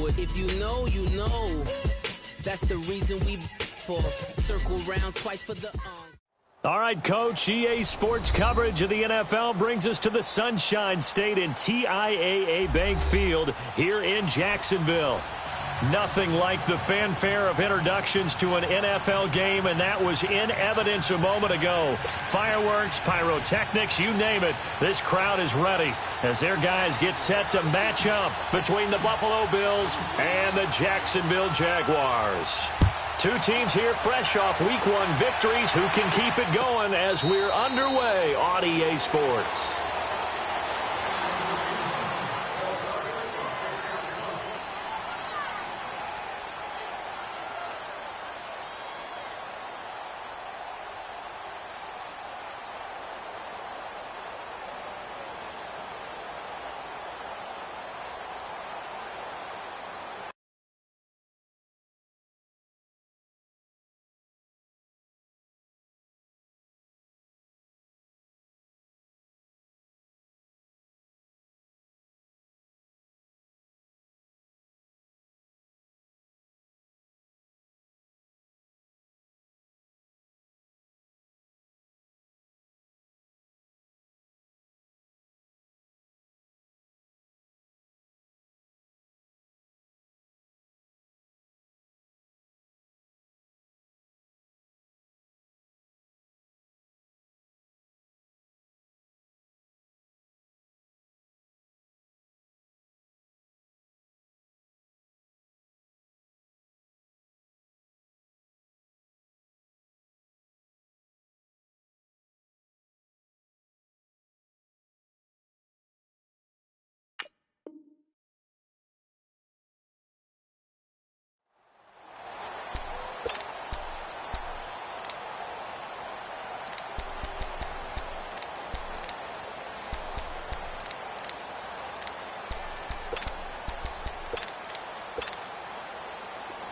But if you know, you know. That's the reason we for circle round twice for the All right, Coach, EA Sports coverage of the NFL brings us to the Sunshine State in TIAA Bank Field here in Jacksonville. Nothing like the fanfare of introductions to an NFL game, and that was in evidence a moment ago. Fireworks, pyrotechnics, you name it. This crowd is ready as their guys get set to match up between the Buffalo Bills and the Jacksonville Jaguars. Two teams here fresh off Week 1 victories. Who can keep it going as we're underway on EA Sports?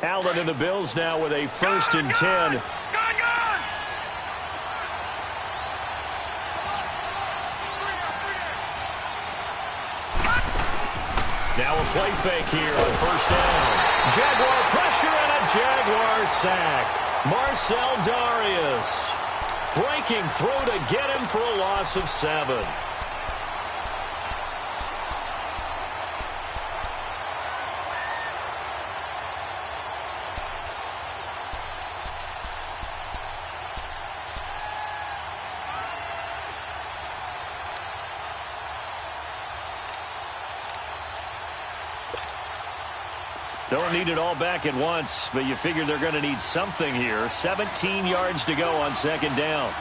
Allen and the Bills now with a 1st and 10. Now a play fake here on 1st down. Jaguar pressure and a Jaguar sack. Marcel Darius breaking through to get him for a loss of 7. Don't need it all back at once, but you figure they're going to need something here. 17 yards to go on 2nd down. All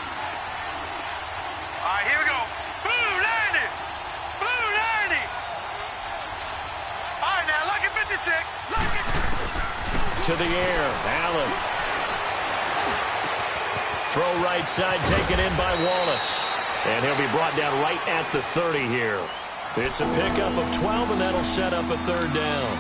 right, here we go. Blue 90. Blue 90. All right, now, lucky 56. Lucky. To the air, Allen. Throw right side, taken in by Wallace. And he'll be brought down right at the 30 here. It's a pickup of 12, and that'll set up a 3rd down.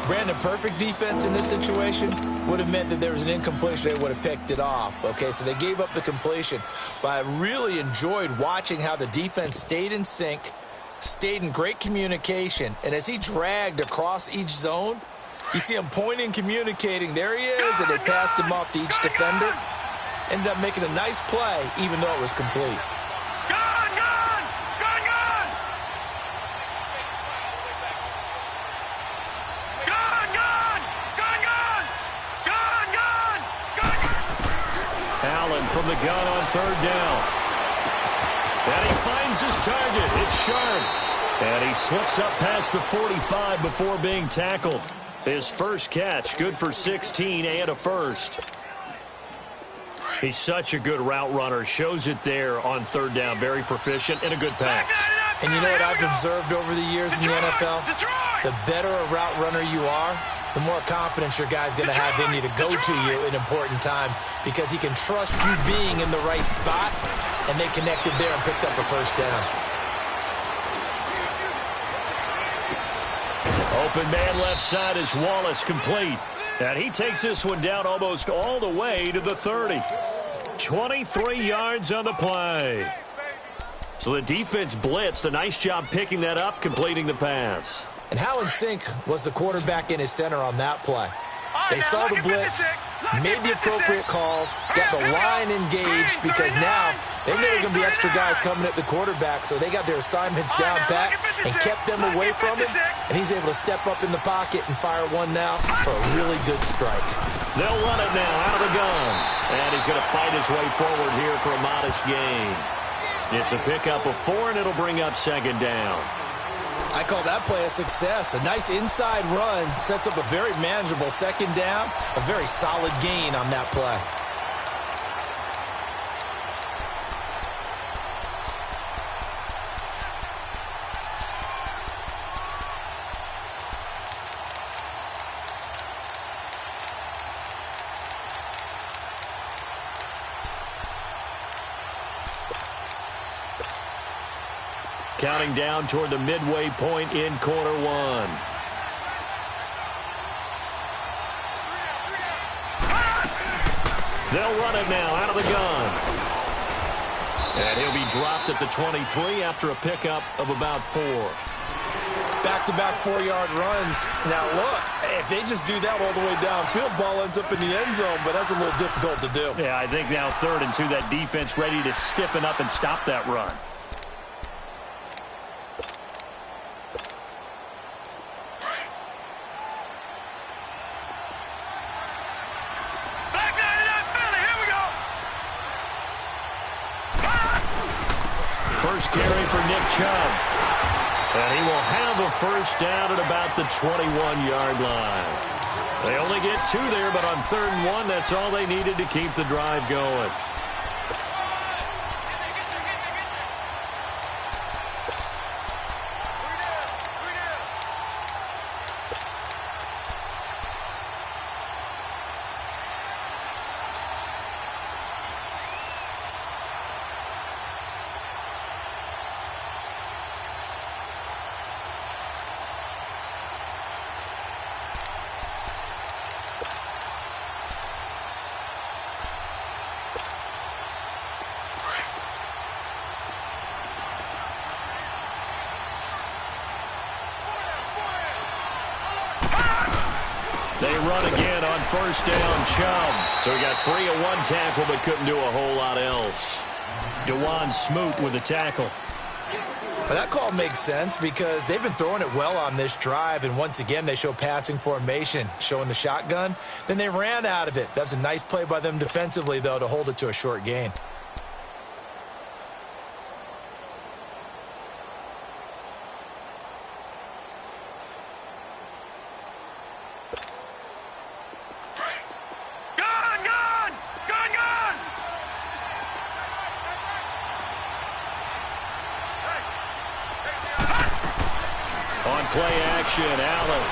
Brandon, perfect defense in this situation would have meant that there was an incompletion. They would have picked it off. Okay, so they gave up the completion. But I really enjoyed watching how the defense stayed in sync, stayed in great communication. And as he dragged across each zone, you see him pointing, communicating. There he is, and they passed him off to each defender. Ended up making a nice play, even though it was complete. From the gun on 3rd down. And he finds his target. It's Sharp. And he slips up past the 45 before being tackled. His first catch, good for 16 and a 1st. He's such a good route runner. Shows it there on 3rd down. Very proficient and a good pass. And you know what I've observed over the years in the NFL? The better a route runner you are, the more confidence your guy's going to have in you to go to you in important times because he can trust you being in the right spot, and they connected there and picked up a 1st down. Open man left side is Wallace, complete. And he takes this one down almost all the way to the 30. 23 yards on the play. So the defense blitzed. A nice job picking that up, completing the pass. And how in sync was the quarterback and his center on that play? They saw the blitz, made the appropriate calls, got the line engaged, because now they know there are going to be extra guys coming at the quarterback, so they got their assignments down pat and kept them away from him, and he's able to step up in the pocket and fire one now for a really good strike. They'll run it now out of the gun, and he's going to fight his way forward here for a modest gain. It's a pickup of 4, and it'll bring up second down. I call that play a success. A nice inside run sets up a very manageable second down, a very solid gain on that play. Counting down toward the midway point in quarter one. They'll run it now out of the gun. And he'll be dropped at the 23 after a pickup of about 4. Back-to-back 4-yard runs. Now, look, if they just do that all the way downfield, ball ends up in the end zone, but that's a little difficult to do. Yeah, I think now 3rd and 2, that defense ready to stiffen up and stop that run. First carry for Nick Chubb. And he will have a first down at about the 21-yard line. They only get 2 there, but on 3rd and 1, that's all they needed to keep the drive going. They run again on first down, Chubb. So he got free of 1 tackle, but couldn't do a whole lot else. DeJuan Smoot with the tackle. But that call makes sense because they've been throwing it well on this drive, and once again they show passing formation, showing the shotgun. Then they ran out of it. That's a nice play by them defensively, though, to hold it to a short gain. Play action, Allen.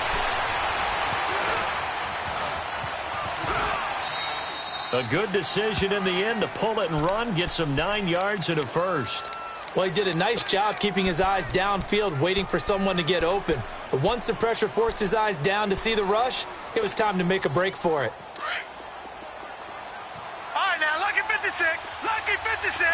A good decision in the end to pull it and run, get some 9 yards and a first. Well, he did a nice job keeping his eyes downfield, waiting for someone to get open. But once the pressure forced his eyes down to see the rush, it was time to make a break for it. All right, now, lucky 56. Lucky 56.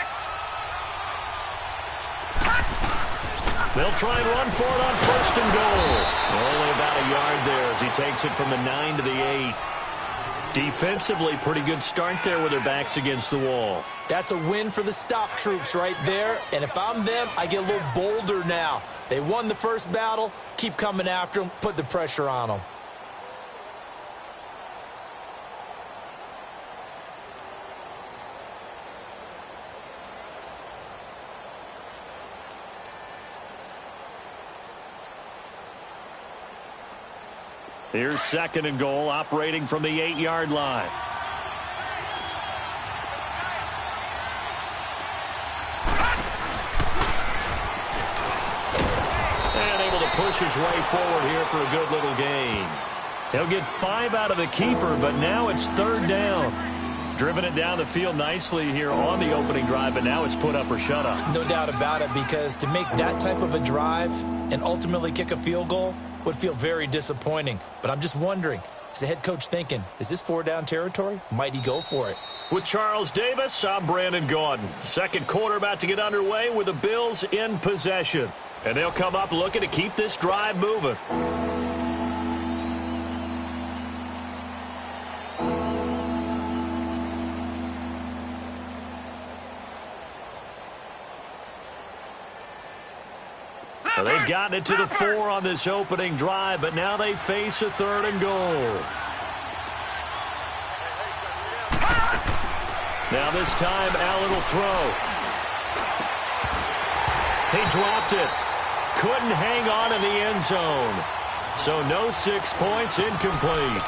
They'll try and run for it on first and goal. Only about a yard there as he takes it from the 9 to the 8. Defensively, pretty good start there with their backs against the wall. That's a win for the stop troops right there. And if I'm them, I get a little bolder now. They won the first battle. Keep coming after them. Put the pressure on them. Here's second and goal, operating from the 8-yard line. And able to push his way forward here for a good little gain. He'll get 5 out of the keeper, but now it's 3rd down. Driven it down the field nicely here on the opening drive, but now it's put up or shut up. No doubt about it, because to make that type of a drive and ultimately kick a field goal would feel very disappointing. But I'm just wondering, is the head coach thinking, is this 4-down territory? Might he go for it? With Charles Davis, I'm Brandon Gaudin. Second quarter about to get underway with the Bills in possession. And they'll come up looking to keep this drive moving. Well, they've gotten it to the 4 on this opening drive, but now they face a 3rd and goal. Now this time, Allen will throw. He dropped it. Couldn't hang on in the end zone. So no 6 points, incomplete.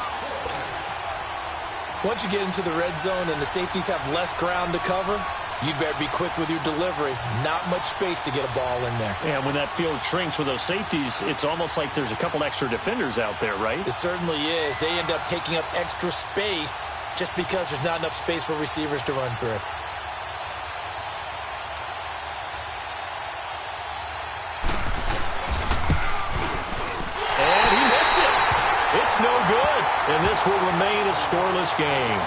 Once you get into the red zone and the safeties have less ground to cover, you better be quick with your delivery. Not much space to get a ball in there. Yeah, when that field shrinks with those safeties, it's almost like there's a couple extra defenders out there, right? It certainly is. They end up taking up extra space just because there's not enough space for receivers to run through. And he missed it. It's no good. And this will remain a scoreless game.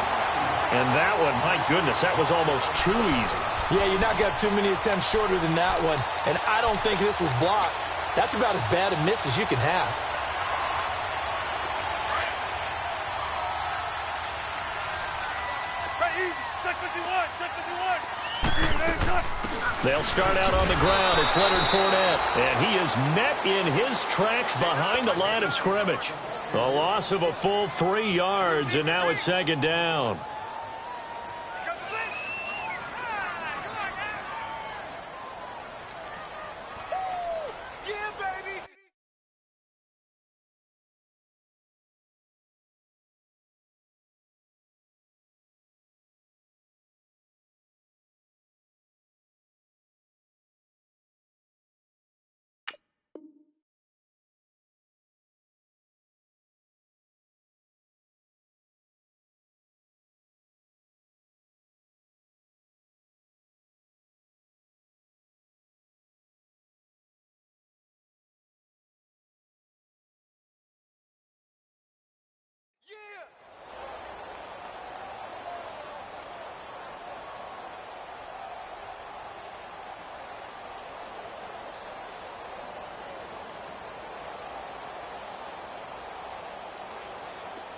And that one, my goodness, that was almost too easy. Yeah, you knock out too many attempts shorter than that one. And I don't think this was blocked. That's about as bad a miss as you can have. They'll start out on the ground. It's Leonard Fournette. And he is met in his tracks behind the line of scrimmage. A loss of a full 3 yards, and now it's 2nd down.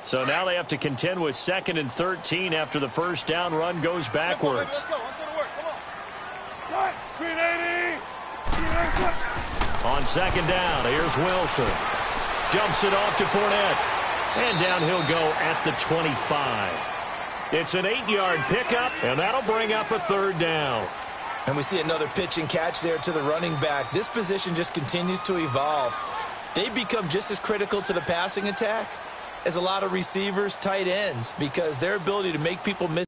So now they have to contend with 2nd and 13 after the first down run goes backwards. Let's go. Let's go to work. Come on. Green 80. On 2nd down, here's Wilson. Dumps it off to Fournette. And down he'll go at the 25. It's an 8-yard pickup, and that'll bring up a 3rd down. And we see another pitch and catch there to the running back. This position just continues to evolve. They become just as critical to the passing attack as a lot of receivers, tight ends, because their ability to make people miss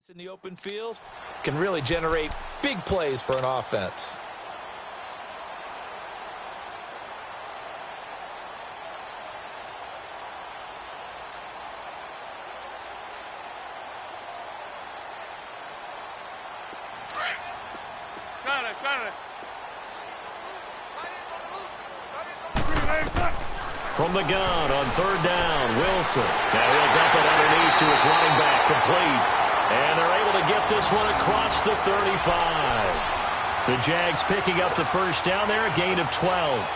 in the open field can really generate big plays for an offense. From the gun on 3rd down, Wilson. Now he'll dump it underneath to his running back, complete. And they're able to get this one across the 35. The Jags picking up the first down there, a gain of 12.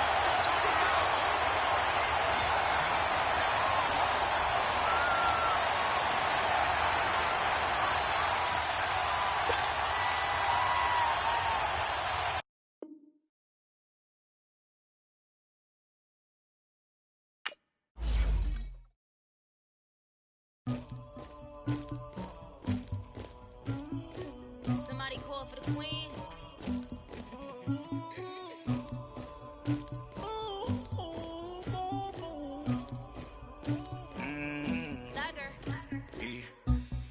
Somebody call for the queen.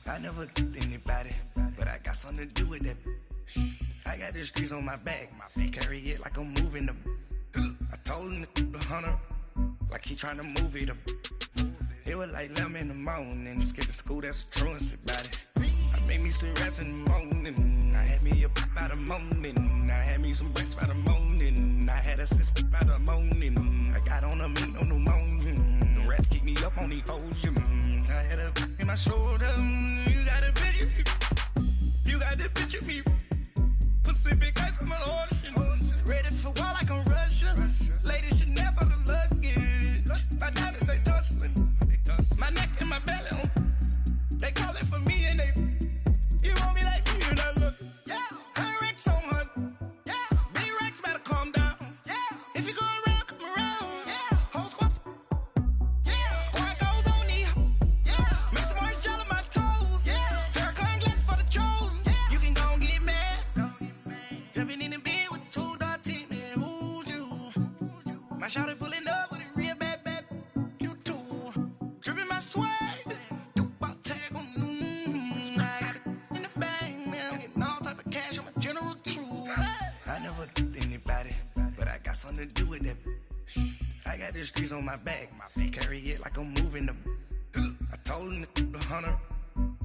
I never killed anybody, but I got something to do with that. I got the streets on my back, carry it like I'm moving the. I told him the hunter, like he trying to move it up. It was like 11 in the morning, skip to school, that's a truancy about it. I made me sit rest in the morning. I had me a pop by the morning. I had me some breaks by the morning. I had a sis by the morning. I got on a meat on the morning. The rats keep me up on the ocean. I had a in my shoulder. You got a picture. You got the picture me. Pacific ice on my ocean. Ready for war like I'm Russian. Ladies should never the luggage. My diamonds they tussling. My neck and my belly on. They calling for me and they. You want me like me and I look. Yeah. Her Rex on her. Yeah. B-Rex better calm down. Yeah. If you go around, come around. Yeah. Whole squad. Yeah. Squad goes on me. Yeah. Make some orange gel on my toes. Yeah. Farrakhan glass for the chosen. Yeah. You can go and get mad. Jumping in the bed with 2 dark teeth, man. Who's you? My shawty pulling up with a real bad. You too. Dripping my swag. Something to do with that. I got the streets on my back. Carry it like I'm moving the. I told him the hunter,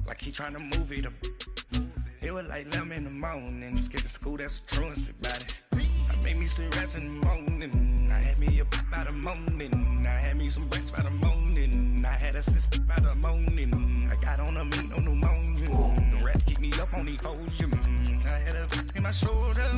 like he trying to move it up. It was like 11 in the morning. Skipping school, that's a truancy about it. I made me sit rest in the morning. I had me a pop by the morning. I had me some breaks by the morning. I had a sis by the morning. I got on a meat on the morning. The rats keep me up on the ocean. I had a in my shoulder.